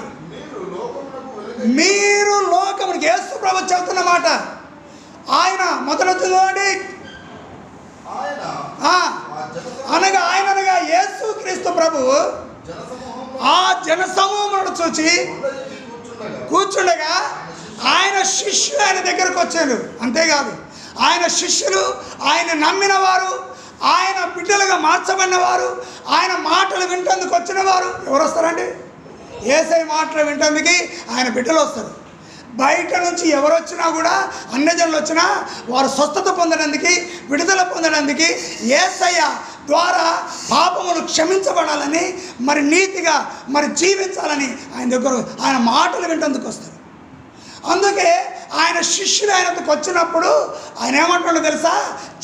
S1: మీరు లోకమునికి, యేసు ప్రభువు చెబుతున్న మాట. ఆయన మొదలు చూడండి, అనగా యేసు క్రీస్తు ప్రభువు ఆ జనసమూహములను చూచి కూర్చుండగా ఆయన శిష్యులు ఆయన దగ్గరకు వచ్చారు. అంతేకాదు, ఆయన శిష్యులు, ఆయన నమ్మిన వారు, ఆయన బిడ్డలుగా మార్చబడిన వారు, ఆయన మాటలు వింటందుకు వచ్చిన వారు ఎవరు వస్తారండి? యేసయ్య మాటలు వింటందుకు ఆయన బిడ్డలు వస్తారు. బయట నుంచి ఎవరు వచ్చినా కూడా, అన్యజనులు వచ్చినా వారు స్వస్థత పొందడానికి, విడుదల పొందడానికి, యేసయ్య ద్వారా పాపములు క్షమించబడాలని, మరి నీతిగా మరి జీవించాలని ఆయన దగ్గర, ఆయన మాటలు వింటందుకు వస్తారు. అందుకే ఆయన శిష్యులు ఆయనకు వచ్చినప్పుడు ఆయన ఏమంటాడు తెలుసా?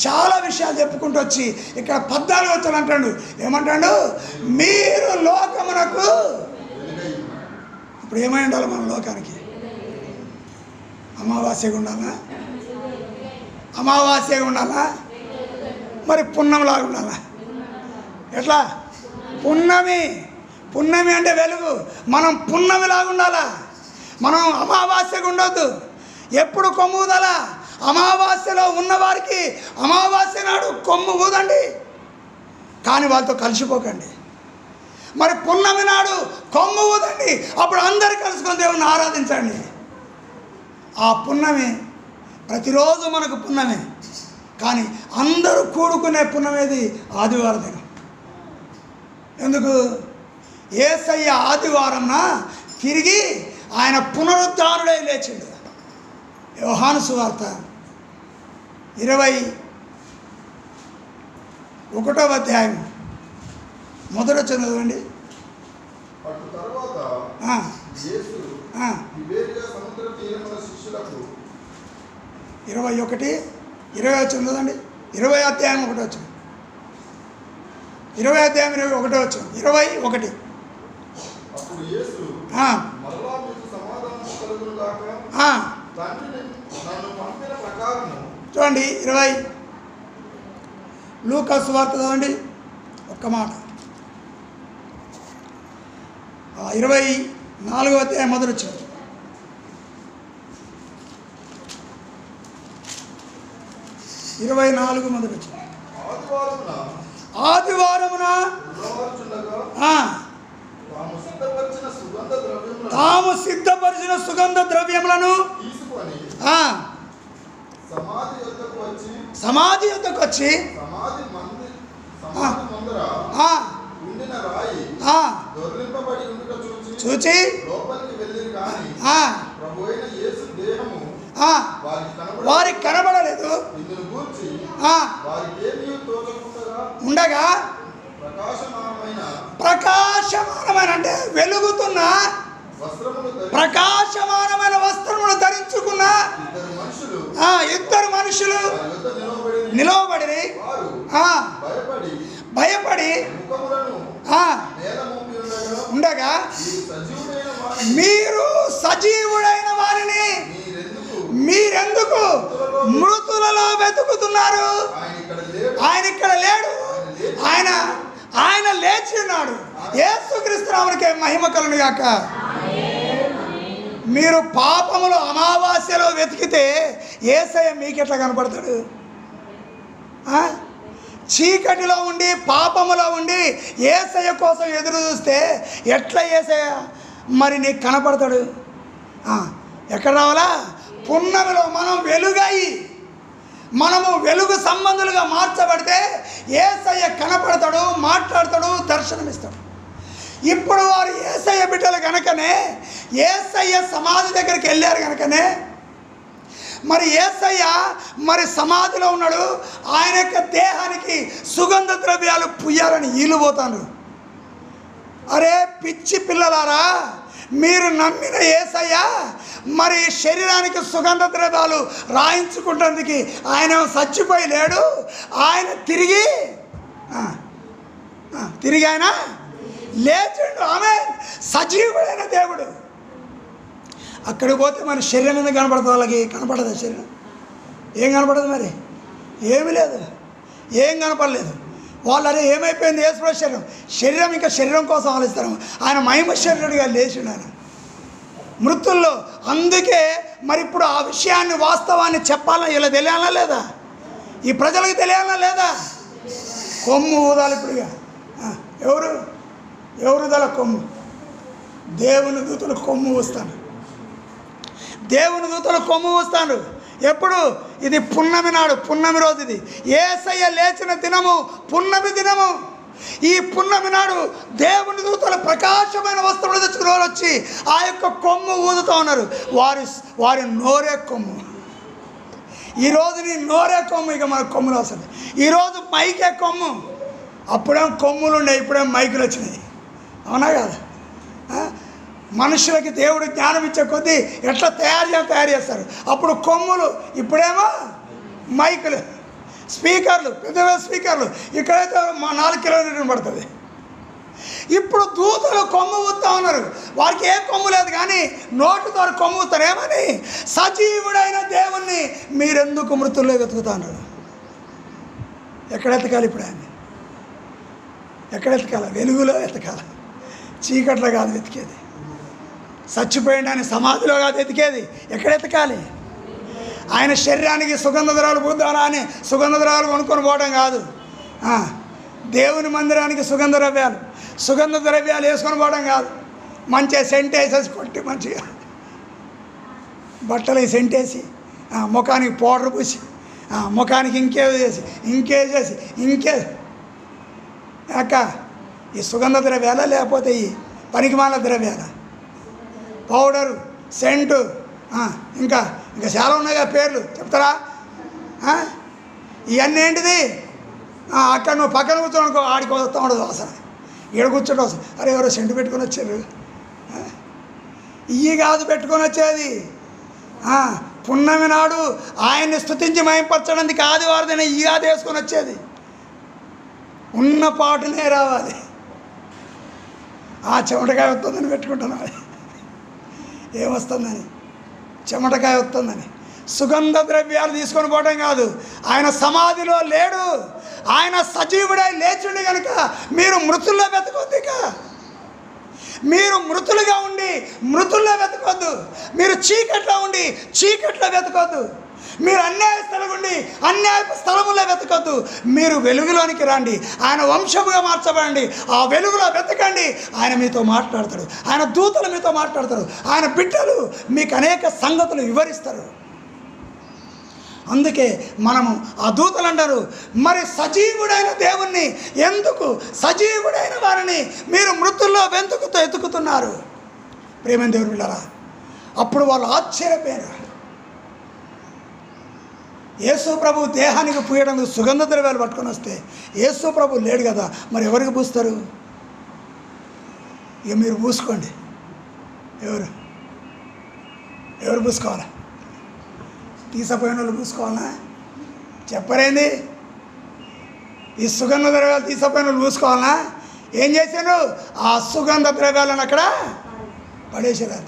S1: చాలా విషయాలు చెప్పుకుంటూ వచ్చి ఇక్కడ 14 వచ్చాను అంటాడు. ఏమంటాడు? మీరు లోకమునకు. ఇప్పుడు ఏమై ఉండాలి మన లోకానికి? అమావాస్యగా ఉండాలా? అమావాస్యగా ఉండాలా? మరి పున్నమిలాగా ఉండాలా? ఎట్లా? పున్నమి అంటే వెలుగు. మనం పున్నమిలాగా ఉండాలా? మనం అమావాస్యగా ఉండొద్దు. ఎప్పుడు కొమ్ము ఊదాలా? అమావాస్యలో ఉన్నవారికి అమావాస్య నాడు కొమ్ము ఊదండి, కానీ వాళ్ళతో కలిసిపోకండి. మరి పున్నమి నాడు కొమ్ము ఊదండి, అప్పుడు అందరు కలుసుకొని దేవుని ఆరాధించండి. ఆ పున్నమి ప్రతిరోజు మనకు పున్నమే, కానీ అందరూ కూడుకునే పున్నమేది? ఆదివారం దినం. ఎందుకు? యేసయ్య ఆదివారంన తిరిగి ఆయన పునరుద్ధానుడై లేచిండు. యోహాను సువార్త 21వ అధ్యాయం మొదట చదవండి. 20 చదవండి. 20 అధ్యాయం 1 వచ్చింది. 20 అధ్యాయం 21 వచ్చింది. 21. చూడండి 20 లూకా సువార్త చదవండి ఒక్క మాట. 24వ అధ్యాయం మొదలు వచ్చింది. 24 మొదలు వచ్చింది. ఆదివారమున తాము సిద్ధపరిచిన సుగంధ ద్రవ్యములను సమాధి యొద్దకు వచ్చి చూచి వారికి కనబడలేదు. ఉండగా ప్రకాశమానమైన అంటే వెలుగుతున్న ప్రకాశమానమైన వస్త్రములు ధరించుకున్న ఇద్దరు మనుషులు నిలవబడి భయపడి ఉండగా, మీరు సజీవుడైన వారిని మీరెందుకు మృతులలో వెతుకుతున్నారు? ఆయన ఇక్కడ లేడు, ఆయన లేచి ఉన్నాడు. యేసుక్రీస్తు నామమునకే మహిమ కలుగును గాక. మీరు పాపములో అమావాస్యలో వెతికితే యేసయ్య మీకెట్లా కనపడతాడు? చీకటిలో ఉండి పాపములో ఉండి యేసయ్య కోసం ఎదురు చూస్తే ఎట్లా యేసయ్య మరి నీకు కనపడతాడు? ఎక్కడ రావాలా? పున్నమిలో మనం వెలుగయి మనము వెలుగు సంబంధులుగా మార్చబడితే యేసయ్య కనపడతాడు, మాట్లాడతాడు, దర్శనమిస్తాడు. ఇప్పుడు వారు యేసయ్య బిడ్డలు కనుకనే యేసయ్య సమాధి దగ్గరికి వెళ్ళారు కనుకనే మరి యేసయ్య మరి సమాధిలో ఉన్నాడు. ఆయన యొక్క దేహానికి సుగంధ ద్రవ్యాలు పుయ్యాలని ఈలుపోతాను. అరే పిచ్చి పిల్లలారా, మీరు నమ్మిన యేసయ్య మరి శరీరానికి సుగంధ ద్రవ్యాలు రాయించుకుంటందుకు ఆయన చచ్చిపోయి లేడు. ఆయన తిరిగి ఆయన లేచిండు. ఆమె సజీవుడైన దేవుడు. అక్కడికి పోతే మన శరీరం ఎందుకు కనపడుతుంది? వాళ్ళకి కనపడదు. శరీరం ఏం కనపడదు? మరి ఏమీ లేదు, ఏం కనపడలేదు. వాళ్ళు అరే ఏమైపోయింది యేసు శరీరం ఇంకా శరీరం కోసం ఆలోచిస్తారు. ఆయన మహిమ శరీరుడిగా లేచిండు ఆయన మృతుల్లో. అందుకే మరి ఇప్పుడు ఆ విషయాన్ని వాస్తవాన్ని చెప్పాలా? ఇలా తెలియాలా లేదా? ఈ ప్రజలకు తెలియాలా లేదా? కొమ్ము ఊదాలి ఇప్పుడుగా. ఎవరు ఊదాల కొమ్ము? దేవుని దూతలు కొమ్ము ఊస్తాను. దేవుని దూతలు కొమ్ము ఊస్తాను. ఎప్పుడు? ఇది పున్నమి నాడు, పున్నమి రోజు. ఇది యేసయ్య లేచిన దినము, పున్నమి దినము. ఈ పున్నమి నాడు దేవుని దూతలు ప్రకాశమైన వస్త్రములు తెచ్చుకుని వచ్చి ఆ యొక్క కొమ్ము ఊదుతూ ఉన్నారు. వారి నోరే కొమ్ము. ఈరోజు నీ నోరే కొమ్ము. ఇక మన కొమ్ములు వస్తుంది. ఈరోజు మైకే కొమ్ము. అప్పుడేం కొమ్ములు ఉండే, ఇప్పుడేం మైకులు వచ్చినాయి. అవునా కాదు? మనుషులకి దేవుడు జ్ఞానం ఇచ్చే కొద్దీ ఎట్లా తయారు చేస్తారు. అప్పుడు కొమ్ములు, ఇప్పుడేమో మైకులు, స్పీకర్లు, పెద్ద స్పీకర్లు. ఇక్కడైతే 4 కిలోమీటర్లు పడుతుంది. ఇప్పుడు దూతలు కొమ్ము ఊతా ఉన్నారు. వారికి ఏ కొమ్ము లేదు కానీ నోటితో కొమ్ము ఊతారు. ఏమని? సజీవుడైన దేవుణ్ణి మీరెందుకు మృతుల్లో వెతుకుతున్నారు? ఎక్కడ ఎతకాలి ఇప్పుడు? ఆయన ఎక్కడ ఎతకాలి? వెలుగులో ఎతకాలి, చీకట్లో కాదు వెతికేది. చచ్చిపోయింది ఆయన సమాధిలో కాదు ఎతికేది. ఎక్కడ ఎతకాలి? ఆయన శరీరానికి సుగంధ ద్రవ్యాలు పూద్దారా అని సుగంధ ద్రవ్యాలు కొనుక్కొని పోవడం కాదు. దేవుని మందిరానికి సుగంధ ద్రవ్యాలు వేసుకొని పోవడం కాదు. మంచిగా సెంట్ వేసేసి కొట్టి మంచిగా బట్టలు సెంట్ వేసి ముఖానికి పౌడర్ పూసి ముఖానికి ఇంకే అక్క ఈ సుగంధ ద్రవ్యాలా లేకపోతే ఈ పనికిమాల ద్రవ్యాలా? పౌడరు, సెంటు, ఇంకా చాలా ఉన్నాయిగా పేర్లు చెప్తారా? ఇవన్నీ ఏంటిది? అక్కడ నువ్వు పక్కన కూర్చోనుకో, ఆడికి వస్తూ ఉండదు వాసన. ఈడ కూర్చోడం వస్తుంది. అరే ఎవరో సెంటు పెట్టుకొని వచ్చారు. ఇవి కాదు పెట్టుకొని వచ్చేది. పున్నమి నాడు ఆయన్ని స్తుతించి మహింపరచడానికి ఆదివారం ఈ కాదు వేసుకొని వచ్చేది. ఉన్న పాటునే రావాలి. చెమటకాయ వస్తుందని పెట్టుకుంటున్నాను. ఏమొస్తుందని? చెమటకాయ వస్తుందని. సుగంధ ద్రవ్యాలు తీసుకొని పోవడం కాదు. ఆయన సమాధిలో లేడు, ఆయన సజీవుడై లేచుండి కనుక మీరు మృతుల్లో వెతకొద్దు. ఇక మీరు మృతులుగా ఉండి మృతుల్లో వెతకొద్దు. మీరు చీకట్లో ఉండి చీకట్లో వెతకొద్దు. మీరు అన్యాయ స్థలం ఉండి అన్యాయ స్థలములో వెతకొద్దు. మీరు వెలుగులోనికి రండి. ఆయన వంశముగా మార్చబడండి. ఆ వెలుగులో వెతకండి. ఆయన మీతో మాట్లాడతాడు. ఆయన దూతలు మీతో మాట్లాడతారు. ఆయన బిడ్డలు మీకు అనేక సంగతులు వివరిస్తారు. అందుకే మనము ఆ దూతలు అంటారు, మరి సజీవుడైన దేవుణ్ణి ఎందుకు, సజీవుడైన వారిని మీరు మృతుల్లో ఎతుకుతున్నారు? ప్రేమైన దేవుని బిడ్డలారా, అప్పుడు వాళ్ళు ఆశ్చర్యపోయారు. యేసు ప్రభు దేహానికి పూయడానికి సుగంధ ద్రవ్యాలు పట్టుకొని వస్తే యేసు ప్రభు లేడు కదా, మరి ఎవరికి పూస్తారు? ఇక మీరు పూసుకోండి. ఎవరు పూసుకోవాలా? తీసపోయిన వాళ్ళు పూసుకోవాలా? చెప్పరేంది? ఈ సుగంధ ద్రవ్యాలు తీసపోయిన వాళ్ళు పూసుకోవాలా? ఏం చేశాను? ఆ సుగంధ ద్రవ్యాలను అక్కడ పడేసేది.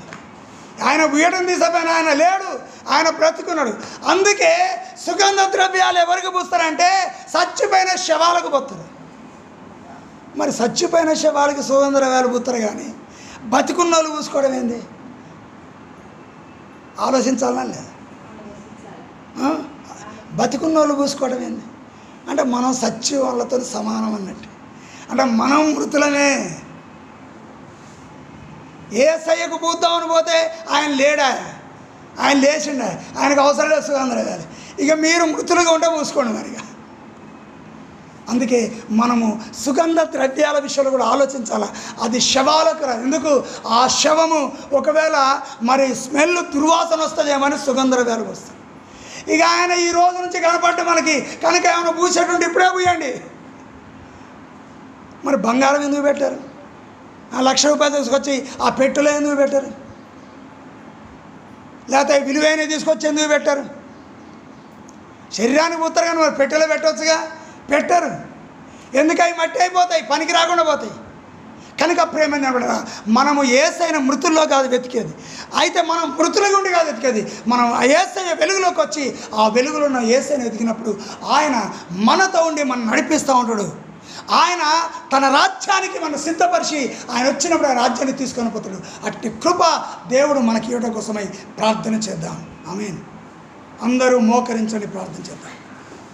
S1: ఆయన పూయడం తీసపోయిన ఆయన లేడు, ఆయన బ్రతుకున్నాడు. అందుకే సుగంధ ద్రవ్యాలు ఎవరికి పూస్తారంటే చచ్చిపోయిన శవాలకు పోతారు. మరి చచ్చిపోయిన శవాలకి సుగంధ ద్రవ్యాలు పూస్తారు కానీ బతికున్న వాళ్ళు పూసుకోవడం ఏంది? ఆలోచించాలన్నా లేదా? బతికున్న వాళ్ళు పూసుకోవడం ఏంది? అంటే మనం సచ్చి వాళ్ళతో సమానం అన్నట్టు. అంటే మనం మృతులనే. యేసయ్యకు పూద్దామని పోతే ఆయన లేడా, ఆయన లేచిండా, ఆయనకు అవసరం లేదు సుగంధ గారు. ఇక మీరు మృతులుగా ఉంటే పూసుకోండి మరిగా. అందుకే మనము సుగంధ ద్రవ్యాల విషయంలో కూడా ఆలోచించాలి. అది శవాలకు రాదు. ఎందుకు? ఆ శవము ఒకవేళ మరి స్మెల్ దుర్వాసన వస్తుందేమని సుగంధ ద్రవ్యాలకు వస్తుంది. ఇక ఆయన ఈ రోజు నుంచి కనపడ్డ మనకి కనుక ఏమైనా పూసేటువంటి ఇప్పుడే పూయండి. మరి బంగారం ఎందుకు పెట్టారు? ఆ ₹1,00,000 తీసుకొచ్చి ఆ పెట్టెలో ఎందుకు పెట్టారు? లేకపోతే విలువైనవి తీసుకొచ్చి ఎందుకు పెట్టారు? శరీరానికి పూస్తారు కానీ మరి పెట్టెలో పెట్టవచ్చుగా, పెట్టారు. ఎందుకవి మట్టి అయిపోతాయి, పనికి రాకుండా పోతాయి. కనుక ప్రేమ నిలబడరా, మనము యేసయ్యను మృతుల్లో కాదు వెతికేది. అయితే మనం మృతుల గుండి కాదు వెతికేది, మనం ఆ యేసయ్య వెలుగులోకి వచ్చి ఆ వెలుగులో ఉన్న యేసయ్యను వెతికినప్పుడు ఆయన మనతో ఉండి మనం నడిపిస్తూ ఉంటాడు. ఆయన తన రాజ్యానికి మనం సిద్ధపరిచి ఆయన వచ్చినప్పుడు ఆ రాజ్యాన్ని తీసుకొని పోతాడు. అట్టి కృప దేవుడు మనకి ఇవ్వడం కోసమై ప్రార్థన చేద్దాం. ఆమేన్. అందరూ మోకరించండి, ప్రార్థన చేద్దాం.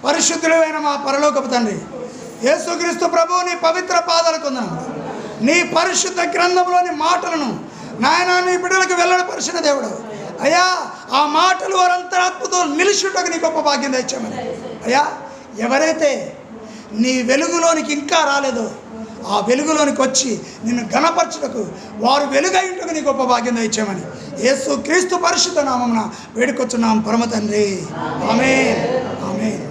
S1: పరిశుద్ధుడైన మా పరలోకపు తండ్రి యేసుక్రీస్తు ప్రభువు నీ పవిత్ర పాదాలకు వందనములు. నీ పరిశుద్ధ గ్రంథంలోని మాటలను నాయన నీ బిడ్డలకు వెల్లడిపరిచిన దేవుడు అయ్యా, ఆ మాటలు వారంతరాత్మతో నిలిచుటకు నీ గొప్ప భాగ్యం తెచ్చామని అయ్యా. ఎవరైతే నీ వెలుగులోనికి ఇంకా రాలేదో ఆ వెలుగులోనికి వచ్చి నిన్ను ఘనపరచుటకు వారు వెలుగైంటకు నీ గొప్ప భాగ్యం ఇచ్చామని యేసు క్రీస్తు పరిశుద్ధ నామమున వేడుకొచ్చున్నాం పరమ తండ్రి. ఆమేన్, ఆమేన్.